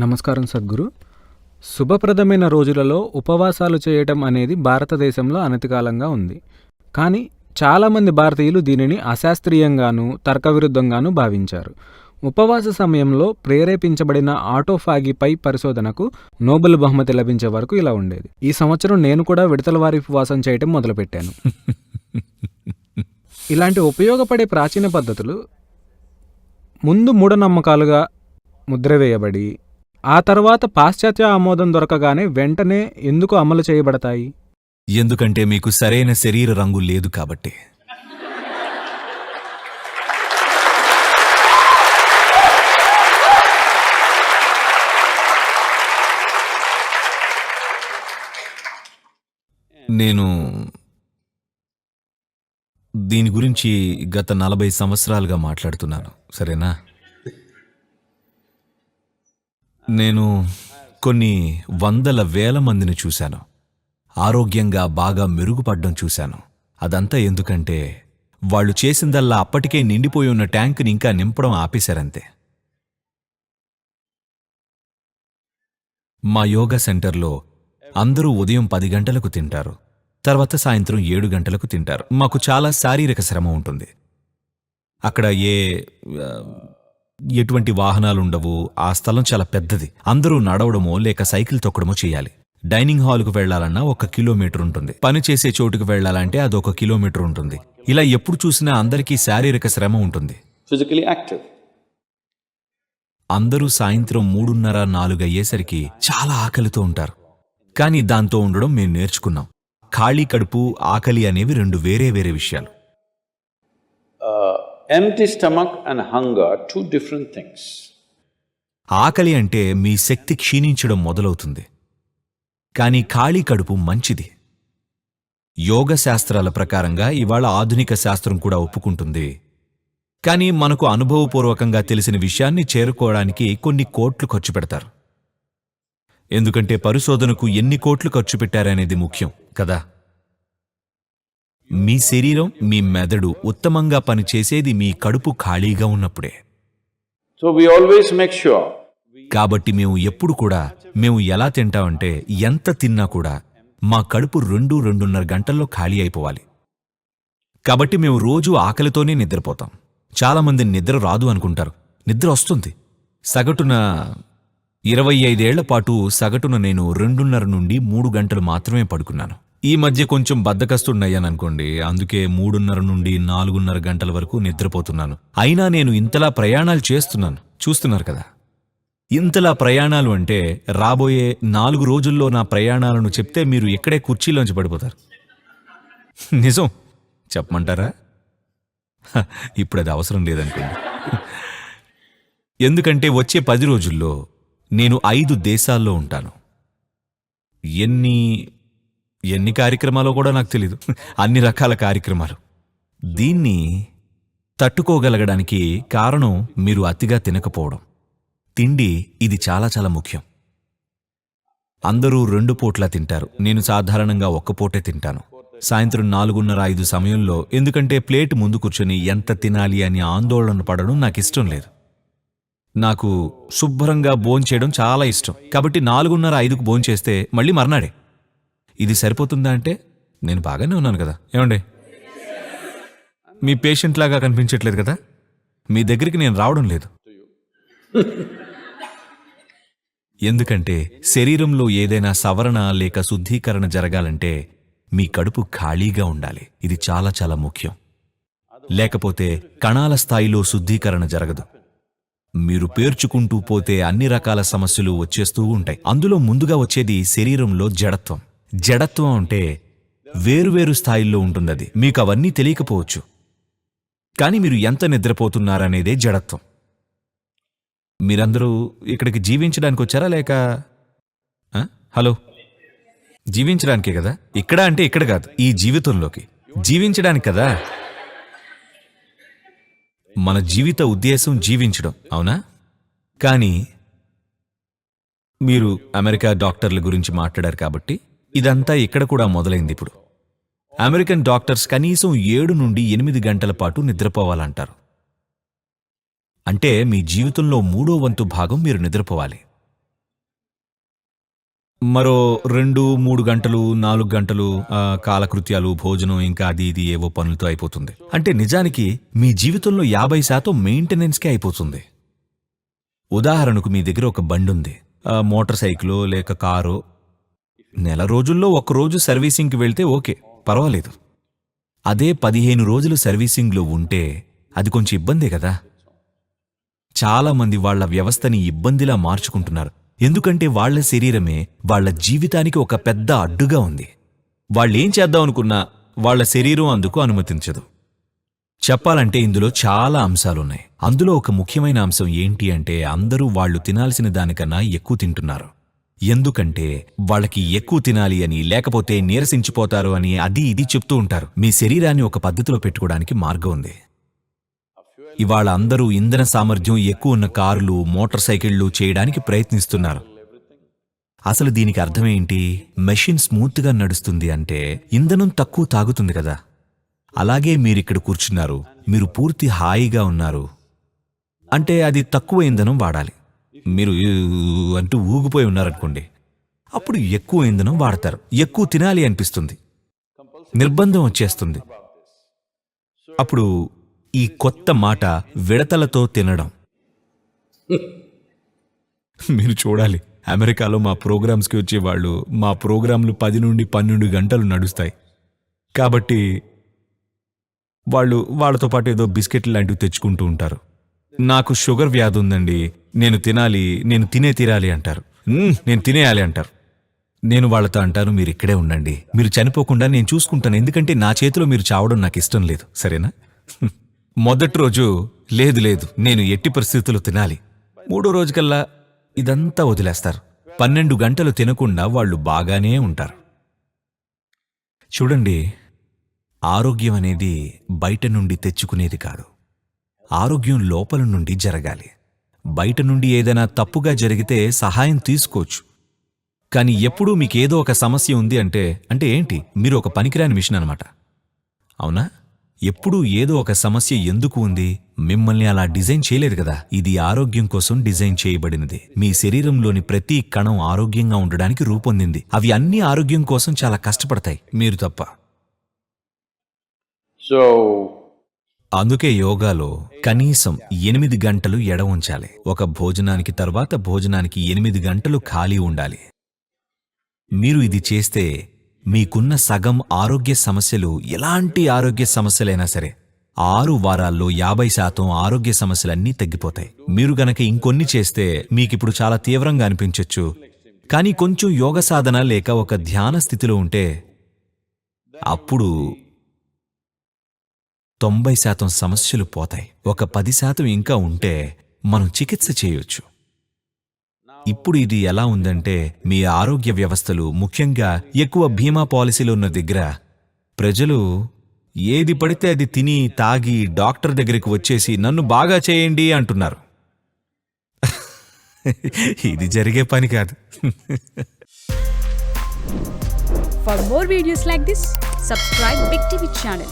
నమస్కారం సద్గురు. శుభప్రదమైన రోజులలో ఉపవాసాలు చేయటం అనేది భారతదేశంలో అనతికాలంగా ఉంది. కానీ చాలామంది భారతీయులు దీనిని అశాస్త్రీయంగాను తర్కవిరుద్ధంగాను భావించారు. ఉపవాస సమయంలో ప్రేరేపించబడిన ఆటోఫాగీపై పరిశోధనకు నోబెల్ బహుమతి లభించే వరకు ఇలా ఉండేది. ఈ సంవత్సరం నేను కూడా విడతలవారీ ఉపవాసం చేయటం మొదలుపెట్టాను. ఇలాంటి ఉపయోగపడే ప్రాచీన పద్ధతులు ముందు మూఢనమ్మకాలుగా ముద్రవేయబడి ఆ తర్వాత పాశ్చాత్య ఆమోదం దొరకగానే వెంటనే ఎందుకు అమలు చేయబడతాయి? ఎందుకంటే మీకు సరైన శరీర రంగు లేదు కాబట్టి. నేను దీని గురించి గత 40 సంవత్సరాలుగా మాట్లాడుతున్నాను, సరేనా? నేను కొన్ని వందల వేల మందిని చూశాను, ఆరోగ్యంగా బాగా మెరుగుపడ్డం చూశాను. అదంతా ఎందుకంటే వాళ్ళు చేసిందల్లా అప్పటికే నిండిపోయి ఉన్న ట్యాంకుని ఇంకా నింపడం ఆపేశారంతే. మా యోగా సెంటర్లో అందరూ ఉదయం 10 గంటలకు తింటారు, తర్వాత సాయంత్రం 7 గంటలకు తింటారు. మాకు చాలా శారీరక శ్రమ ఉంటుంది. అక్కడ ఎటువంటి వాహనాలుండవు. ఆ స్థలం చాలా పెద్దది. అందరూ నడవడమో లేక సైకిల్ తొక్కడమో చేయాలి. డైనింగ్ హాల్కు వెళ్లాలన్నా 1 కిలోమీటర్ ఉంటుంది. పని చేసే చోటుకు వెళ్లాలంటే అదొక కిలోమీటర్ ఉంటుంది. ఇలా ఎప్పుడు చూసినా అందరికీ శారీరక శ్రమ ఉంటుంది. Physically active. అందరూ సాయంత్రం 3:30-4 అయ్యేసరికి చాలా ఆకలితో ఉంటారు. కానీ దాంతో ఉండడం మేం నేర్చుకున్నాం. ఖాళీ కడుపు, ఆకలి అనేవి 2 వేరే వేరే విషయాలు. Empty stomach and hunger, 2 different things. ఆకలి అంటే మీ శక్తి క్షీణించడం మొదలవుతుంది, కానీ ఖాళీ కడుపు మంచిది. యోగ శాస్త్రాల ప్రకారంగా ఇవాళ ఆధునిక శాస్త్రం కూడా ఒప్పుకుంటుంది. కానీ మనకు అనుభవపూర్వకంగా తెలిసిన విషయాన్ని చేరుకోవడానికి కొన్ని కోట్లు ఖర్చు పెడతారు. ఎందుకంటే పరిశోధనకు ఎన్ని కోట్లు ఖర్చు పెట్టారనేది ముఖ్యం కదా. మీ శరీరం, మీ మెదడు ఉత్తమంగా పనిచేసేది మీ కడుపు ఖాళీగా ఉన్నప్పుడే. So we always make sure. కాబట్టి మేము ఎలా తింటామంటే ఎంత తిన్నా కూడా మా కడుపు 2-2.5 గంటల్లో ఖాళీ అయిపోవాలి. కాబట్టి మేము రోజూ ఆకలితోనే నిద్రపోతాం. చాలామంది నిద్ర రాదు అనుకుంటారు. నిద్ర వస్తుంది. సగటున 25 ఏళ్ల పాటు సగటున నేను 2.5 నుండి 3 గంటలు మాత్రమే పడుకున్నాను. ఈ మధ్య కొంచెం బద్ధకస్తున్నయ్యాననుకోండి, అందుకే 3.5 నుండి 4.5 గంటల వరకు నిద్రపోతున్నాను. అయినా నేను ఇంతలా ప్రయాణాలు చేస్తున్నాను, చూస్తున్నారు కదా. ఇంతలా ప్రయాణాలు అంటే రాబోయే 4 రోజుల్లో నా ప్రయాణాలను చెప్తే మీరు ఇక్కడే కుర్చీలోంచి పడిపోతారు. నిజం చెప్పమంటారా? ఇప్పుడు అది అవసరం లేదనుకోండి. ఎందుకంటే వచ్చే 10 రోజుల్లో నేను 5 దేశాల్లో ఉంటాను. ఎన్ని కార్యక్రమాలో కూడా నాకు తెలీదు. అన్ని రకాల కార్యక్రమాలు. దీన్ని తట్టుకోగలగడానికి కారణం మీరు అతిగా తినకపోవడం. తిండి ఇది చాలా చాలా ముఖ్యం. అందరూ 2 పూట్లా తింటారు. నేను సాధారణంగా 1 పూటే తింటాను. సాయంత్రం 4:30-5 సమయంలో. ఎందుకంటే ప్లేట్ ముందు కూర్చొని ఎంత తినాలి అని ఆందోళన పడడం నాకిష్టం లేదు. నాకు శుభ్రంగా భోంచేయడం చాలా ఇష్టం. కాబట్టి 4:30-5కు భోంచేస్తే మళ్ళీ మర్నాడే. ఇది సరిపోతుందా అంటే నేను బాగానే ఉన్నాను కదా. ఏమండే, మీ పేషెంట్ లాగా కనిపించట్లేదు కదా. మీ దగ్గరికి నేను రావడం లేదు. ఎందుకంటే శరీరంలో ఏదైనా సవరణ లేక శుద్ధీకరణ జరగాలంటే మీ కడుపు ఖాళీగా ఉండాలి. ఇది చాలా చాలా ముఖ్యం. లేకపోతే కణాల స్థాయిలో శుద్ధీకరణ జరగదు. మీరు పేర్చుకుంటూ పోతే అన్ని రకాల సమస్యలు వచ్చేస్తూ ఉంటాయి. అందులో ముందుగా వచ్చేది శరీరంలో జడత్వం. జడత్వం అంటే వేరువేరు స్థాయిల్లో ఉంటుందది. మీకు అవన్నీ తెలియకపోవచ్చు, కానీ మీరు ఎంత నిద్రపోతున్నారనేదే జడత్వం. మీరందరూ ఇక్కడికి జీవించడానికి వచ్చారా లేక హలో జీవించడానికే కదా? ఇక్కడ అంటే ఇక్కడ కాదు, ఈ జీవితంలోకి జీవించడానికి కదా. మన జీవిత ఉద్దేశం జీవించడం, అవునా? కానీ మీరు అమెరికా డాక్టర్ల గురించి మాట్లాడారు కాబట్టి ఇదంతా ఇక్కడ కూడా మొదలైంది. ఇప్పుడు అమెరికన్ డాక్టర్స్ కనీసం 7 నుండి 8 గంటల పాటు నిద్రపోవాలంటారు. అంటే మీ జీవితంలో 3వ వంతు భాగం మీరు నిద్రపోవాలి. మరో 2-3 గంటలు 4 గంటలు కాలకృత్యాలు, భోజనం, ఇంకా అది ఇది ఏవో పనులతో అయిపోతుంది. అంటే నిజానికి మీ జీవితంలో 50% మెయింటెనెన్స్కే అయిపోతుంది. ఉదాహరణకు మీ దగ్గర ఒక బండుంది, మోటార్ సైకిలో లేక కారో. నెల రోజుల్లో 1 రోజు సర్వీసింగ్కి వెళ్తే ఓకే, పర్వాలేదు. అదే 15 రోజులు సర్వీసింగ్లో ఉంటే అది కొంచెం ఇబ్బందే కదా. చాలామంది వాళ్ల వ్యవస్థని ఇబ్బందిలా మార్చుకుంటున్నారు. ఎందుకంటే వాళ్ల శరీరమే వాళ్ల జీవితానికి ఒక పెద్ద అడ్డుగా ఉంది. వాళ్ళేం చేద్దాం అనుకున్నా వాళ్ల శరీరం అందుకు అనుమతించదు. చెప్పాలంటే ఇందులో చాలా అంశాలున్నాయి. అందులో ఒక ముఖ్యమైన అంశం ఏంటి అంటే అందరూ వాళ్లు తినాల్సిన దానికన్నా ఎక్కువ తింటున్నారు. ఎందుకంటే వాళ్ళకి ఎక్కువ తినాలి అని, లేకపోతే నీరసించిపోతారు అని అది ఇది చెప్తూ ఉంటారు. మీ శరీరాన్ని ఒక పద్ధతిలో పెట్టుకోవడానికి మార్గం ఉంది. ఇవాళ అందరూ ఇంధన సామర్థ్యం ఎక్కువ ఉన్న కార్లు, మోటార్ సైకిళ్లు చేయడానికి ప్రయత్నిస్తున్నారు. అసలు దీనికి అర్థమేంటి? మెషిన్ స్మూత్గా నడుస్తుంది అంటే ఇంధనం తక్కువ తాగుతుంది కదా. అలాగే మీరిక్కడ కూర్చున్నారు, మీరు పూర్తి హాయిగా ఉన్నారు అంటే అది తక్కువ ఇంధనం వాడాలి. మీరు అంటూ ఊగిపోయి ఉన్నారనుకోండి, అప్పుడు ఎక్కువ ఇంధనం వాడతారు. ఎక్కువ తినాలి అనిపిస్తుంది, నిర్బంధం వచ్చేస్తుంది. అప్పుడు ఈ కొత్త మాట విడతలతో తినడం. మీరు చూడాలి, అమెరికాలో మా ప్రోగ్రామ్స్కి వచ్చేవాళ్ళు, మా ప్రోగ్రాంలు 10 నుండి 12 గంటలు నడుస్తాయి కాబట్టి వాళ్ళు వాళ్ళతో పాటు ఏదో బిస్కెట్లు లాంటివి తెచ్చుకుంటూ ఉంటారు. నాకు షుగర్ వ్యాధి ఉందండి, నేను తినాలి, నేను తినే తీరాలి అంటారు. నేను తినేయాలి అంటారు. నేను వాళ్ళతో అంటాను, మీరు ఇక్కడే ఉండండి, మీరు చనిపోకుండా నేను చూసుకుంటాను, ఎందుకంటే నా చేతిలో మీరు చావడం నాకు ఇష్టం లేదు, సరేనా? మొదటి రోజు లేదు నేను ఎట్టి పరిస్థితుల్లో తినాలి. 3వ రోజుకల్లా ఇదంతా వదిలేస్తారు. 12 గంటలు తినకుండా వాళ్ళు బాగానే ఉంటారు. చూడండి, ఆరోగ్యం అనేది బయట నుండి తెచ్చుకునేది కాదు. ఆరోగ్యం లోపల నుండి జరగాలి. బయట నుండి ఏదైనా తప్పుగా జరిగితే సహాయం తీసుకోవచ్చు. కానీ ఎప్పుడూ మీకేదో ఒక సమస్య ఉంది అంటే ఏంటి? మీరు ఒక పనికిరాని మిషన్ అన్నమాట, అవునా? ఎప్పుడూ ఏదో ఒక సమస్య ఎందుకు ఉంది? మిమ్మల్ని అలా డిజైన్ చేయలేదు కదా. ఇది ఆరోగ్యం కోసం డిజైన్ చేయబడినది. మీ శరీరంలోని ప్రతి కణం ఆరోగ్యంగా ఉండడానికి రూపొందింది. అవి అన్ని ఆరోగ్యం కోసం చాలా కష్టపడతాయి, మీరు తప్ప. అందుకే యోగాలో కనీసం 8 గంటలు ఎడ ఉంచాలి. ఒక భోజనానికి తర్వాత భోజనానికి 8 గంటలు ఖాళీ ఉండాలి. మీరు ఇది చేస్తే మీకున్న సగం ఆరోగ్య సమస్యలు, ఎలాంటి ఆరోగ్య సమస్యలైనా సరే, 6 వారాల్లో 50% ఆరోగ్య సమస్యలన్నీ తగ్గిపోతాయి. మీరు గనక ఇంకొన్ని చేస్తే మీకిప్పుడు చాలా తీవ్రంగా అనిపించొచ్చు, కానీ కొంచెం యోగ సాధన లేక ఒక ధ్యాన స్థితిలో ఉంటే అప్పుడు 90% సమస్యలు పోతాయి. ఒక 10% ఇంకా ఉంటే మనం చికిత్స చేయొచ్చు. ఇప్పుడు ఇది ఎలా ఉందంటే, మీ ఆరోగ్య వ్యవస్థలు, ముఖ్యంగా ఎక్కువ బీమా పాలసీలు ఉన్న దగ్గర ప్రజలు ఏది పడితే అది తిని తాగి డాక్టర్ దగ్గరికి వచ్చేసి నన్ను బాగా చేయండి అంటున్నారు. ఇది జరిగే పని కాదు. For more videos like this, subscribe Big TV channel.